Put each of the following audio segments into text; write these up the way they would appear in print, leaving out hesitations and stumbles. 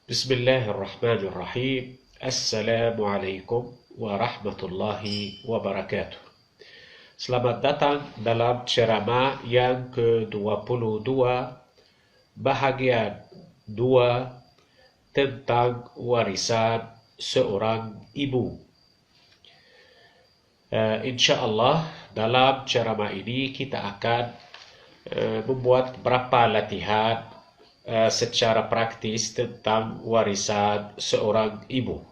Bismillahirrahmanirrahim. Assalamualaikum warahmatullahi wabarakatuh. Selamat datang dalam ceramah yang ke-22 bahagian 2 tentang warisan seorang ibu. InsyaAllah dalam ceramah ini kita akan membuat beberapa latihan secara praktis tentang warisan seorang ibu.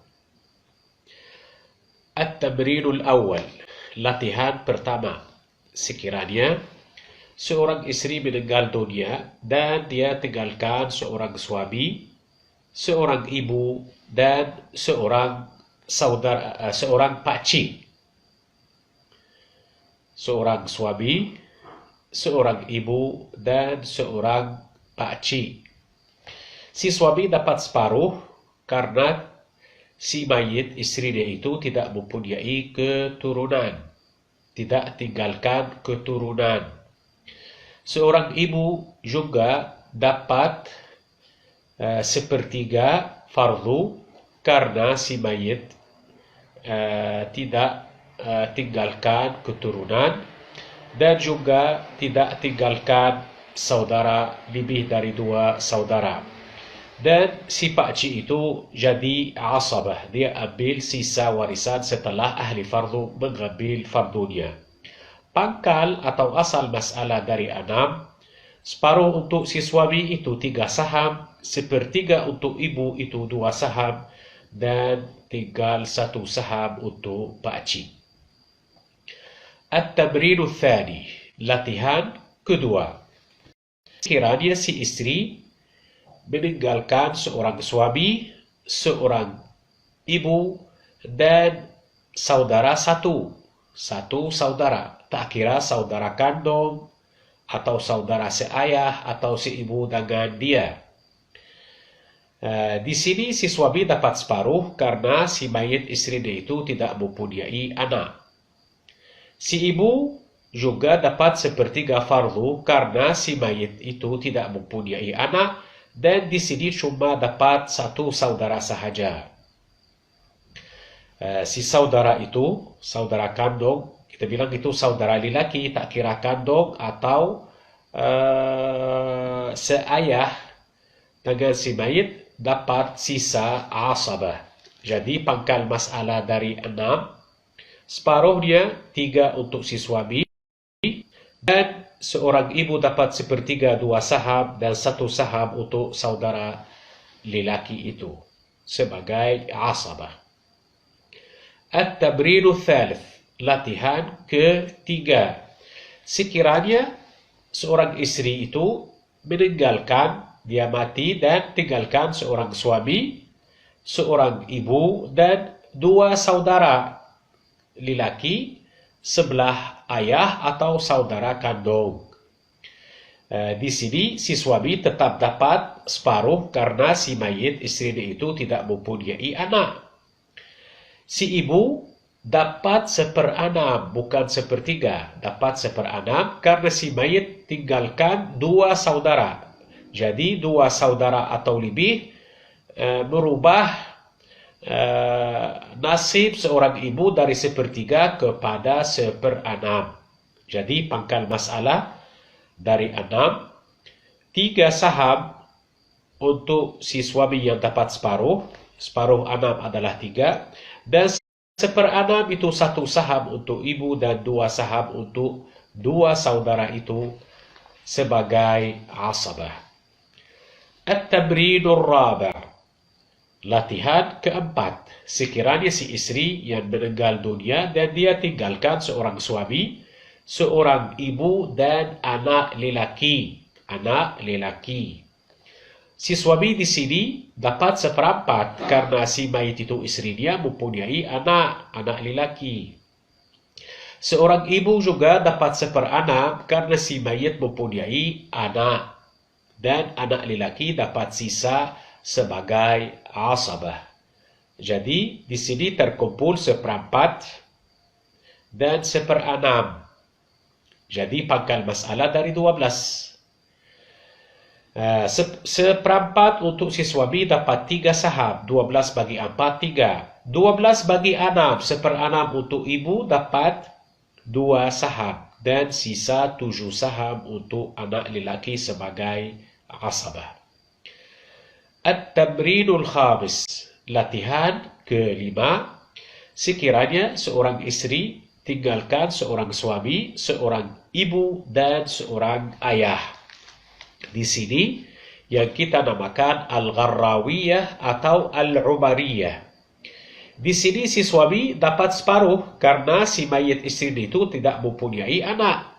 At-tamrinul awal, latihan pertama. Sekiranya seorang istri meninggal dunia dan dia tinggalkan seorang suami, seorang ibu, dan seorang saudara, seorang pakcik. Seorang suami, seorang ibu, dan seorang pakcik. Si suami dapat separuh karena si mayit istrinya itu tidak mempunyai keturunan, tidak tinggalkan keturunan. Seorang ibu juga dapat sepertiga fardu karena si mayit tidak tinggalkan keturunan dan juga tidak tinggalkan saudara lebih dari 2 saudara. Dan si pakcik itu jadi asabah, dia ambil sisa warisan setelah ahli fardu mengambil fardunya. Pangkal atau asal masalah dari 6, separuh untuk si suami itu 3 saham, sepertiga untuk ibu itu 2 saham, dan tinggal 1 saham untuk pakcik. At-tamrinu tsani, latihan kedua. Kiranya si istri meninggalkan seorang suami, seorang ibu, dan saudara satu saudara. Tak kira saudara kandung, atau saudara seayah, atau si ibu dengan dia. Di sini si suami dapat separuh karena si mayit istrinya itu tidak mempunyai anak. Si ibu juga dapat sepertiga fardu karena si mayit itu tidak mempunyai anak, dan di sini cuma dapat 1 saudara sahaja. Si saudara itu, saudara kandung, kita bilang itu saudara lelaki, tak kira kandung atau seayah dengan si mayit, dapat sisa asabah. Jadi pangkal masalah dari 6, separuhnya 3 untuk si suami, dan seorang ibu dapat sepertiga 2 saham dan 1 saham untuk saudara lelaki itu sebagai asabah. At-tamrinu tsalits, latihan ketiga. Sekiranya seorang istri itu meninggalkan, dia mati dan tinggalkan seorang suami, seorang ibu, dan 2 saudara lelaki sebelah ayah atau saudara kandung. Di sini si suami tetap dapat separuh karena si mayit istrinya itu tidak mempunyai anak. Si ibu dapat 1/6, bukan 1/3, dapat 1/6 karena si mayit tinggalkan 2 saudara. Jadi 2 saudara atau lebih merubah nasib seorang ibu dari 1/3 kepada 1/6. Jadi pangkal masalah dari 6, 3 saham untuk si suami yang dapat separuh 6 adalah 3, dan 1/6 itu 1 saham untuk ibu dan 2 saham untuk 2 saudara itu sebagai asabah. At-tamrinur rabi', latihan keempat. Sekiranya si istri yang meninggal dunia dan dia tinggalkan seorang suami, seorang ibu, dan anak lelaki. Si suami di sini dapat 1/4 karena si mayit itu istrinya mempunyai anak lelaki. Seorang ibu juga dapat 1/6 karena si mayit mempunyai anak, dan anak lelaki dapat sisa sebagai asabah. Jadi di sini terkumpul 1/4 dan 1/6. Jadi pangkal masalah dari 12. Seperempat untuk si suami dapat 3 saham. 12 bagi 4, 3. 12 bagi 6, 1/6 untuk ibu dapat 2 saham. Dan sisa 7 saham untuk anak lelaki sebagai asabah. At-tamrinul khamis. Latihan kelima. Sekiranya seorang istri tinggalkan seorang suami, seorang ibu, dan seorang ayah. Di sini yang kita namakan al-gharrawiyah atau al-umariyah. Di sini si suami dapat separuh karena si mayit istri itu tidak mempunyai anak.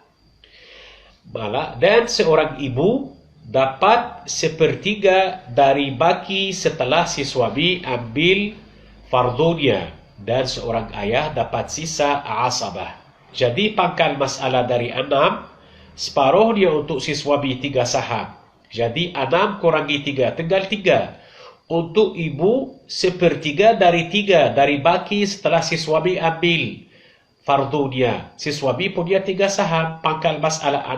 Dan seorang ibu dapat 1/3 dari baki setelah si suami ambil fardunya. Dan seorang ayah dapat sisa asabah. Jadi pangkal masalah dari 6, separuhnya untuk si suami 3 saham. Jadi 6 kurangi 3, tinggal 3. Untuk ibu 1/3 dari 3 dari baki setelah si suami ambil fardunya. Si suami punya 3 saham. Pangkal masalah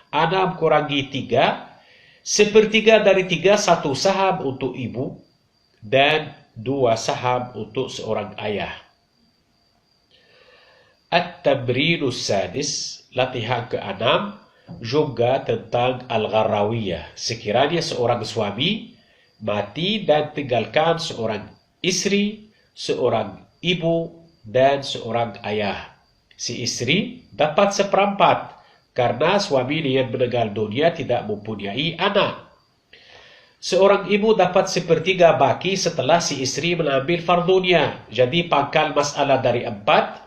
6 kurangi 3, 1/3 dari 3, 1 saham untuk ibu dan 2 saham untuk seorang ayah. At-tamrinus sadis, latihan ke-6 juga tentang al-gharrawiyah. Sekiranya seorang suami mati dan tinggalkan seorang istri, seorang ibu, dan seorang ayah. Si istri dapat 1/4 karena suami yang meninggal dunia tidak mempunyai anak. Seorang ibu dapat 1/3 baki setelah si istri mengambil fardunya. Jadi pangkal masalah dari 4,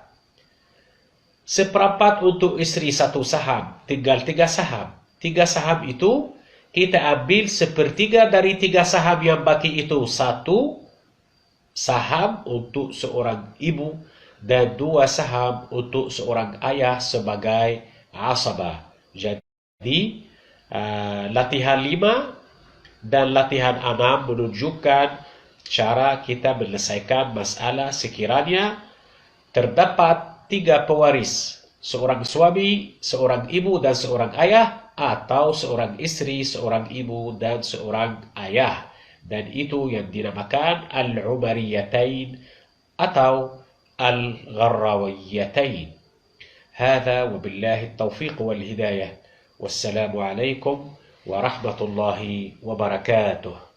1/4 untuk istri 1 saham, tinggal 3 saham. 3 saham itu kita ambil 1/3 dari 3 saham yang baki itu. 1 saham untuk seorang ibu dan 2 saham untuk seorang ayah sebagai asabah. Jadi latihan 5 dan latihan 6 menunjukkan cara kita menyelesaikan masalah sekiranya terdapat 3 pewaris. Seorang suami, seorang ibu, dan seorang ayah, atau seorang istri, seorang ibu, dan seorang ayah. Dan itu yang dinamakan al-umariyatain atau al-gharrawiyatain. هذا وبالله التوفيق والهداية والسلام عليكم ورحمة الله وبركاته.